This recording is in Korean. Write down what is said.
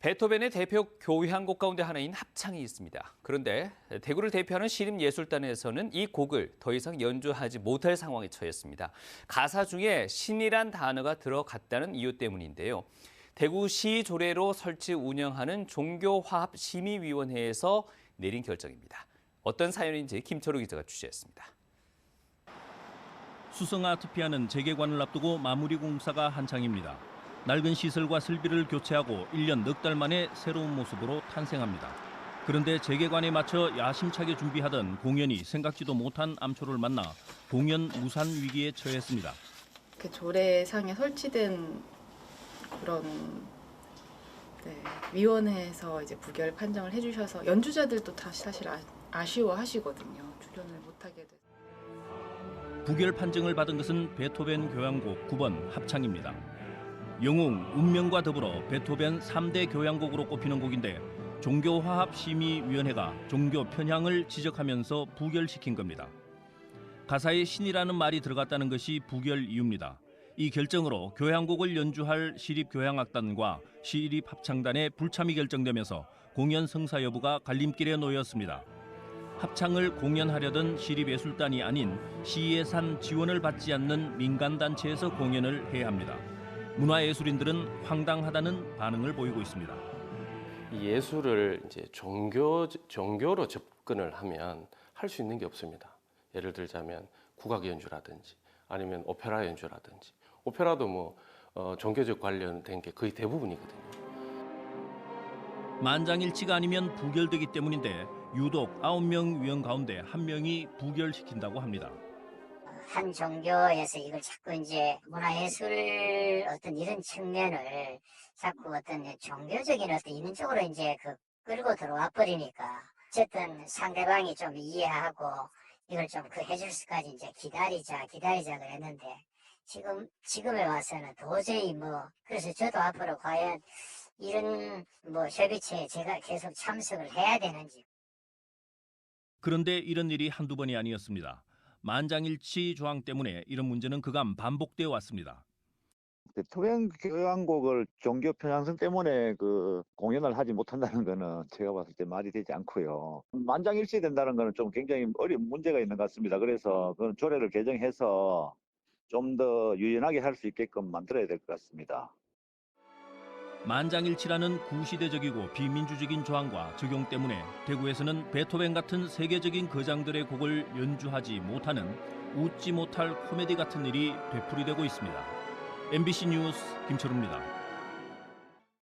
베토벤의 대표 교향곡 가운데 하나인 합창이 있습니다. 그런데 대구를 대표하는 시립예술단에서는 이 곡을 더 이상 연주하지 못할 상황에 처했습니다. 가사 중에 신이란 단어가 들어갔다는 이유 때문인데요. 대구시 조례로 설치 운영하는 종교화합심의위원회에서 내린 결정입니다. 어떤 사연인지 김철우 기자가 취재했습니다. 수성아트피아는 재개관을 앞두고 마무리 공사가 한창입니다. 낡은 시설과 설비를 교체하고 1년 넉 달 만에 새로운 모습으로 탄생합니다. 그런데 재개관에 맞춰 야심차게 준비하던 공연이 생각지도 못한 암초를 만나 공연 무산 위기에 처했습니다. 그 조례상에 설치된 그런 위원회에서 이제 부결 판정을 해주셔서 연주자들도 다 사실 아쉬워하시거든요. 출연을 못하게 돼서. 부결 판정을 받은 것은 베토벤 교향곡 9번 합창입니다. 영웅, 운명과 더불어 베토벤 3대 교향곡으로 꼽히는 곡인데 종교화합심의위원회가 종교 편향을 지적하면서 부결시킨 겁니다. 가사에 신이라는 말이 들어갔다는 것이 부결 이유입니다. 이 결정으로 교향곡을 연주할 시립교향악단과 시립합창단의 불참이 결정되면서 공연 성사 여부가 갈림길에 놓였습니다. 합창을 공연하려던 시립예술단이 아닌 시예산 지원을 받지 않는 민간단체에서 공연을 해야 합니다. 문화예술인들은 황당하다는 반응을 보이고 있습니다. 예술을 이제 종교로 접근을 하면 할 수 있는 게 없습니다. 예를 들자면 국악 연주라든지 아니면 오페라 연주라든지 오페라도 종교적 관련된 게 거의 대부분이거든요. 만장일치가 아니면 부결되기 때문인데 유독 9명 위원 가운데 1명이 부결시킨다고 합니다. 한 종교에서 이걸 자꾸 이제 문화예술 어떤 이런 측면을 자꾸 어떤 종교적인 어떤 이론적으로 이제 끌고 들어와 버리니까 어쨌든 상대방이 좀 이해하고 이걸 좀 해줄 수까지 이제 기다리자 그랬는데 지금에 와서는 도저히 그래서 저도 앞으로 과연 이런 협의체에 제가 계속 참석을 해야 되는지. 그런데 이런 일이 한두 번이 아니었습니다. 만장일치 조항 때문에 이런 문제는 그간 반복되어 왔습니다. 베토벤 교향곡을 종교 편향성 때문에 공연을 하지 못한다는 거는 제가 봤을 때 말이 되지 않고요. 만장일치 된다는 거는 좀 굉장히 어려운 문제가 있는 것 같습니다. 그래서 그런 조례를 개정해서 좀 더 유연하게 할 수 있게끔 만들어야 될 것 같습니다. 만장일치라는 구시대적이고 비민주적인 조항과 적용 때문에 대구에서는 베토벤 같은 세계적인 거장들의 곡을 연주하지 못하는 웃지 못할 코미디 같은 일이 되풀이되고 있습니다. MBC 뉴스 김철우입니다.